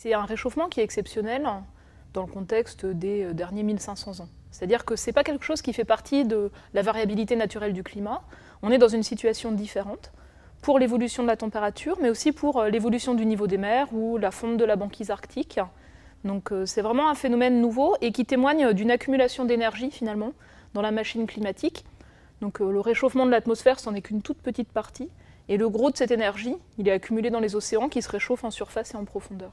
c'est un réchauffement qui est exceptionnel dans le contexte des derniers 1500 ans. C'est-à-dire que ce n'est pas quelque chose qui fait partie de la variabilité naturelle du climat. On est dans une situation différente pour l'évolution de la température, mais aussi pour l'évolution du niveau des mers ou la fonte de la banquise arctique. Donc c'est vraiment un phénomène nouveau et qui témoigne d'une accumulation d'énergie finalement dans la machine climatique. Donc le réchauffement de l'atmosphère, c'en est qu'une toute petite partie. Et le gros de cette énergie, il est accumulé dans les océans qui se réchauffent en surface et en profondeur.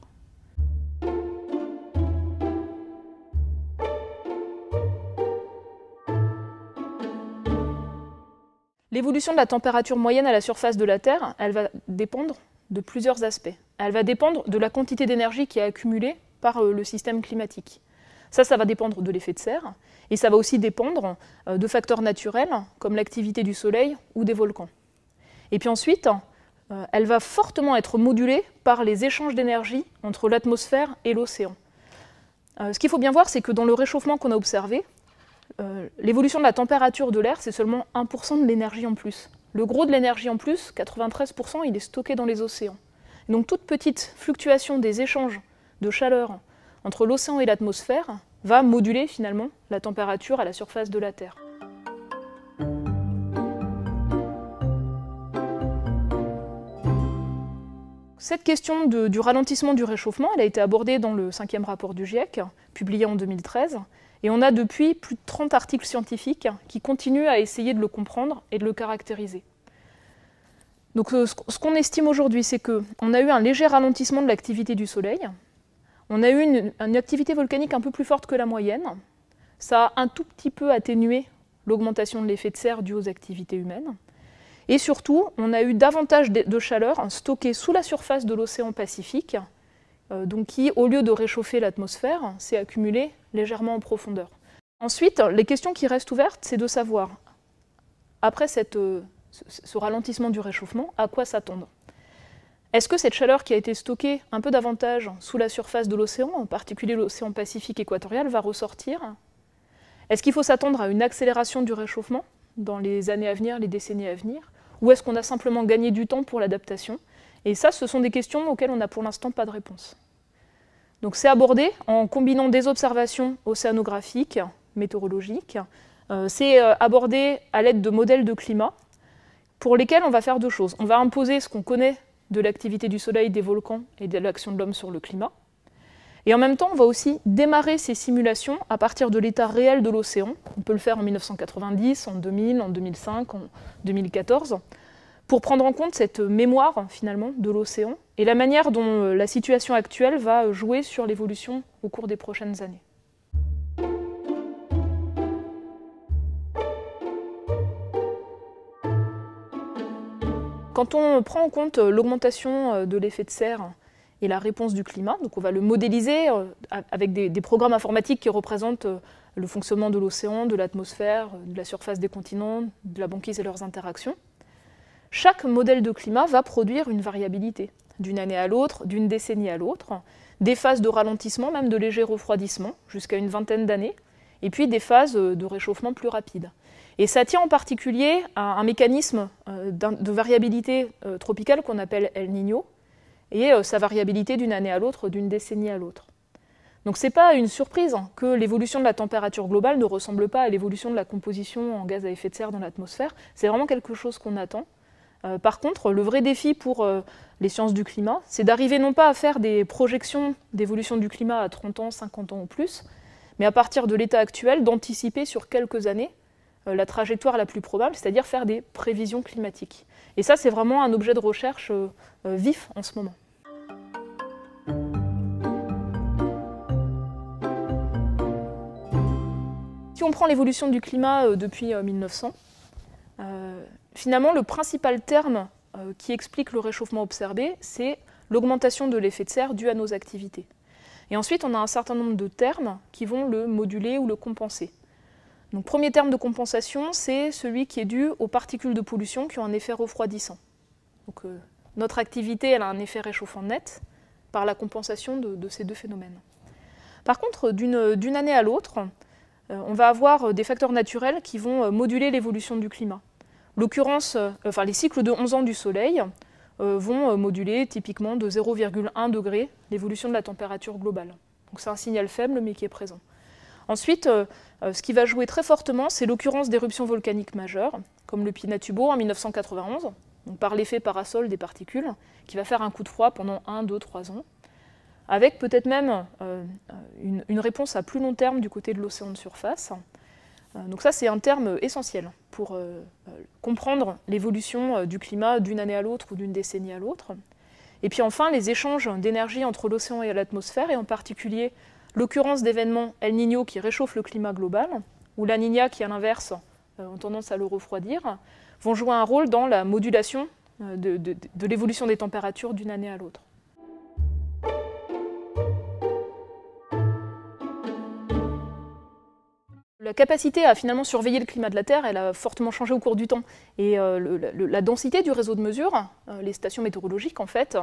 L'évolution de la température moyenne à la surface de la Terre, elle va dépendre de plusieurs aspects. Elle va dépendre de la quantité d'énergie qui est accumulée par le système climatique. Ça va dépendre de l'effet de serre, et ça va aussi dépendre de facteurs naturels, comme l'activité du Soleil ou des volcans. Et puis ensuite, elle va fortement être modulée par les échanges d'énergie entre l'atmosphère et l'océan. Ce qu'il faut bien voir, c'est que dans le réchauffement qu'on a observé, l'évolution de la température de l'air, c'est seulement 1% de l'énergie en plus. Le gros de l'énergie en plus, 93%, il est stocké dans les océans. Donc toute petite fluctuation des échanges de chaleur entre l'océan et l'atmosphère va moduler finalement la température à la surface de la Terre. Cette question du ralentissement du réchauffement, elle a été abordée dans le 5e rapport du GIEC, publié en 2013, et on a depuis plus de 30 articles scientifiques qui continuent à essayer de le comprendre et de le caractériser. Donc ce qu'on estime aujourd'hui, c'est qu'on a eu un léger ralentissement de l'activité du Soleil, on a eu une activité volcanique un peu plus forte que la moyenne, ça a un tout petit peu atténué l'augmentation de l'effet de serre due aux activités humaines, et surtout, on a eu davantage de chaleur stockée sous la surface de l'océan Pacifique, donc qui, au lieu de réchauffer l'atmosphère, s'est accumulée légèrement en profondeur. Ensuite, les questions qui restent ouvertes, c'est de savoir, après ce ralentissement du réchauffement, à quoi s'attendre. Est-ce que cette chaleur qui a été stockée un peu davantage sous la surface de l'océan, en particulier l'océan Pacifique équatorial, va ressortir? Est-ce qu'il faut s'attendre à une accélération du réchauffement dans les années à venir, les décennies à venir? Ou est-ce qu'on a simplement gagné du temps pour l'adaptation? Et ça, ce sont des questions auxquelles on n'a pour l'instant pas de réponse. Donc c'est abordé en combinant des observations océanographiques, météorologiques. C'est abordé à l'aide de modèles de climat pour lesquels on va faire deux choses. On va imposer ce qu'on connaît de l'activité du Soleil, des volcans et de l'action de l'homme sur le climat. Et en même temps, on va aussi démarrer ces simulations à partir de l'état réel de l'océan. On peut le faire en 1990, en 2000, en 2005, en 2014, pour prendre en compte cette mémoire, finalement, de l'océan et la manière dont la situation actuelle va jouer sur l'évolution au cours des prochaines années. Quand on prend en compte l'augmentation de l'effet de serre et la réponse du climat, donc on va le modéliser avec des programmes informatiques qui représentent le fonctionnement de l'océan, de l'atmosphère, de la surface des continents, de la banquise et leurs interactions. Chaque modèle de climat va produire une variabilité, d'une année à l'autre, d'une décennie à l'autre, des phases de ralentissement, même de léger refroidissement, jusqu'à une vingtaine d'années, et puis des phases de réchauffement plus rapides. Et ça tient en particulier à un mécanisme de variabilité tropicale qu'on appelle El Niño, et sa variabilité d'une année à l'autre, d'une décennie à l'autre. Donc ce n'est pas une surprise que l'évolution de la température globale ne ressemble pas à l'évolution de la composition en gaz à effet de serre dans l'atmosphère. C'est vraiment quelque chose qu'on attend. Par contre, le vrai défi pour les sciences du climat, c'est d'arriver non pas à faire des projections d'évolution du climat à 30 ans, 50 ans ou plus, mais à partir de l'état actuel, d'anticiper sur quelques années la trajectoire la plus probable, c'est-à-dire faire des prévisions climatiques. Et ça, c'est vraiment un objet de recherche vif en ce moment. Si on prend l'évolution du climat depuis 1900, finalement, le principal terme qui explique le réchauffement observé, c'est l'augmentation de l'effet de serre due à nos activités. Et ensuite, on a un certain nombre de termes qui vont le moduler ou le compenser. Donc, premier terme de compensation, c'est celui qui est dû aux particules de pollution qui ont un effet refroidissant. Donc, notre activité, elle a un effet réchauffant net par la compensation de ces deux phénomènes. Par contre, d'une année à l'autre, on va avoir des facteurs naturels qui vont moduler l'évolution du climat. L'occurrence, les cycles de 11 ans du Soleil vont moduler typiquement de 0,1 degré l'évolution de la température globale. Donc c'est un signal faible mais qui est présent. Ensuite, ce qui va jouer très fortement, c'est l'occurrence d'éruptions volcaniques majeures, comme le Pinatubo en 1991, donc par l'effet parasol des particules, qui va faire un coup de froid pendant 1, 2, 3 ans, avec peut-être même une réponse à plus long terme du côté de l'océan de surface. Donc ça, c'est un terme essentiel pour comprendre l'évolution du climat d'une année à l'autre ou d'une décennie à l'autre. Et puis enfin, les échanges d'énergie entre l'océan et l'atmosphère, et en particulier l'occurrence d'événements El Niño qui réchauffent le climat global, ou La Niña qui, à l'inverse, ont tendance à le refroidir, vont jouer un rôle dans la modulation de l'évolution des températures d'une année à l'autre. La capacité à finalement surveiller le climat de la Terre, elle a fortement changé au cours du temps. Et la densité du réseau de mesure, les stations météorologiques en fait,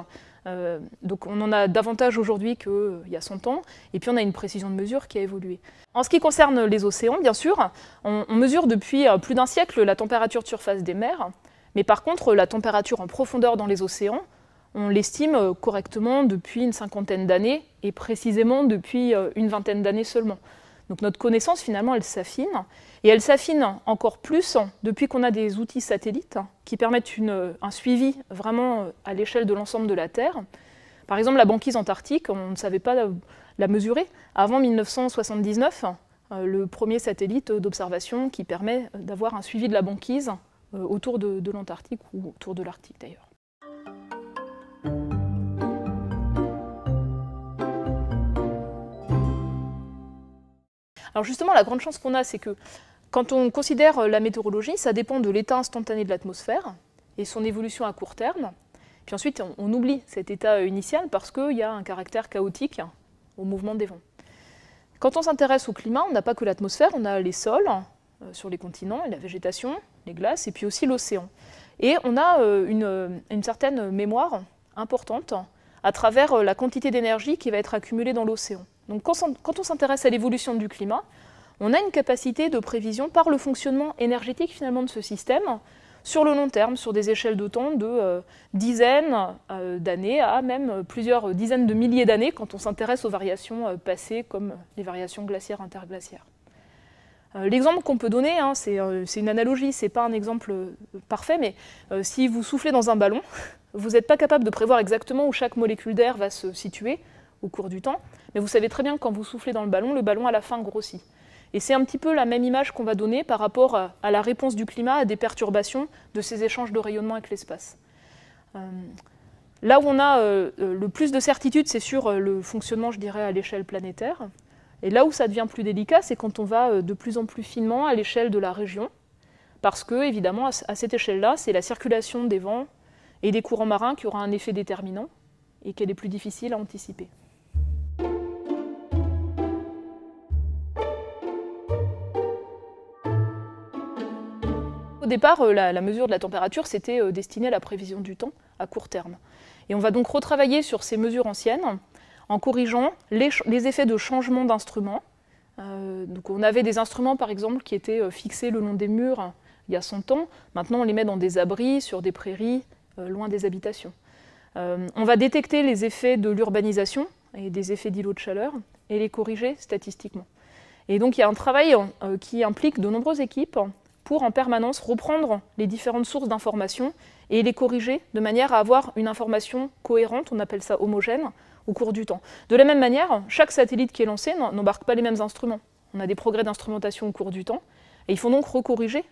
donc on en a davantage aujourd'hui qu'il y a 100 ans, et puis on a une précision de mesure qui a évolué. En ce qui concerne les océans, bien sûr, on mesure depuis plus d'un siècle la température de surface des mers, mais par contre la température en profondeur dans les océans, on l'estime correctement depuis une cinquantaine d'années, et précisément depuis une vingtaine d'années seulement. Donc notre connaissance, finalement, elle s'affine. Et elle s'affine encore plus depuis qu'on a des outils satellites qui permettent un suivi vraiment à l'échelle de l'ensemble de la Terre. Par exemple, la banquise antarctique, on ne savait pas la mesurer. Avant 1979, le premier satellite d'observation qui permet d'avoir un suivi de la banquise autour de l'Antarctique ou autour de l'Arctique d'ailleurs. Alors justement, la grande chance qu'on a, c'est que quand on considère la météorologie, ça dépend de l'état instantané de l'atmosphère et son évolution à court terme. Puis ensuite, on oublie cet état initial parce qu'il y a un caractère chaotique au mouvement des vents. Quand on s'intéresse au climat, on n'a pas que l'atmosphère, on a les sols sur les continents, la végétation, les glaces, et puis aussi l'océan. Et on a une certaine mémoire importante à travers la quantité d'énergie qui va être accumulée dans l'océan. Donc quand on s'intéresse à l'évolution du climat, on a une capacité de prévision par le fonctionnement énergétique finalement de ce système sur le long terme, sur des échelles de temps de dizaines d'années à même plusieurs dizaines de milliers d'années quand on s'intéresse aux variations passées comme les variations glaciaires interglaciaires. L'exemple qu'on peut donner, c'est une analogie, c'est pas un exemple parfait, mais si vous soufflez dans un ballon, vous n'êtes pas capable de prévoir exactement où chaque molécule d'air va se situer au cours du temps, mais vous savez très bien que quand vous soufflez dans le ballon à la fin grossit. Et c'est un petit peu la même image qu'on va donner par rapport à la réponse du climat à des perturbations de ces échanges de rayonnement avec l'espace. Là où on a le plus de certitude, c'est sur le fonctionnement, je dirais, à l'échelle planétaire. Et là où ça devient plus délicat, c'est quand on va de plus en plus finement à l'échelle de la région, parce que, évidemment, à cette échelle-là, c'est la circulation des vents et des courants marins qui aura un effet déterminant et qu'elle est plus difficile à anticiper. Au départ, la mesure de la température, c'était destiné à la prévision du temps à court terme. Et on va donc retravailler sur ces mesures anciennes en corrigeant les effets de changement d'instruments. Donc on avait des instruments, par exemple, qui étaient fixés le long des murs il y a 100 ans. Maintenant, on les met dans des abris, sur des prairies, loin des habitations. On va détecter les effets de l'urbanisation et des effets d'îlots de chaleur et les corriger statistiquement. Et donc il y a un travail qui implique de nombreuses équipes pour en permanence reprendre les différentes sources d'informations et les corriger de manière à avoir une information cohérente, on appelle ça homogène, au cours du temps. De la même manière, chaque satellite qui est lancé n'embarque pas les mêmes instruments. On a des progrès d'instrumentation au cours du temps, et il faut donc recorriger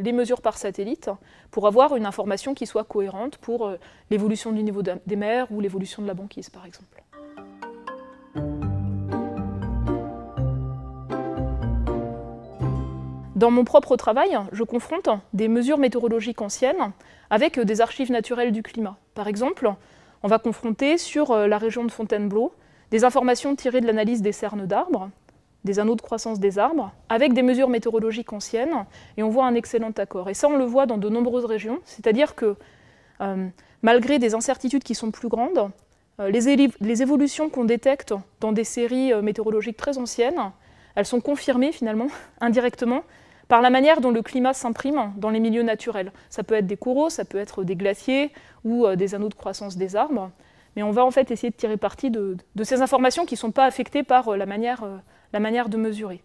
les mesures par satellite pour avoir une information qui soit cohérente pour l'évolution du niveau des mers ou l'évolution de la banquise, par exemple. Dans mon propre travail, je confronte des mesures météorologiques anciennes avec des archives naturelles du climat. Par exemple, on va confronter sur la région de Fontainebleau des informations tirées de l'analyse des cernes d'arbres, des anneaux de croissance des arbres, avec des mesures météorologiques anciennes, et on voit un excellent accord. Et ça, on le voit dans de nombreuses régions, c'est-à-dire que malgré des incertitudes qui sont plus grandes, les évolutions qu'on détecte dans des séries météorologiques très anciennes, elles sont confirmées finalement, indirectement, par la manière dont le climat s'imprime dans les milieux naturels. Ça peut être des coraux, ça peut être des glaciers ou des anneaux de croissance des arbres. Mais on va en fait essayer de tirer parti de ces informations qui ne sont pas affectées par la manière de mesurer.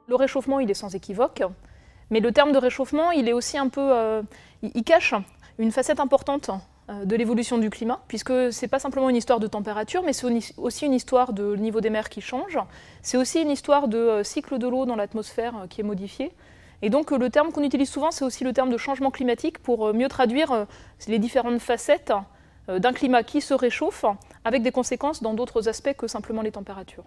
Le réchauffement, il est sans équivoque, mais le terme de réchauffement, il est aussi un peu, il cache une facette importante de l'évolution du climat, puisque ce n'est pas simplement une histoire de température, mais c'est aussi une histoire de niveau des mers qui change, c'est aussi une histoire de cycle de l'eau dans l'atmosphère qui est modifié. Et donc le terme qu'on utilise souvent, c'est aussi le terme de changement climatique pour mieux traduire les différentes facettes d'un climat qui se réchauffe, avec des conséquences dans d'autres aspects que simplement les températures.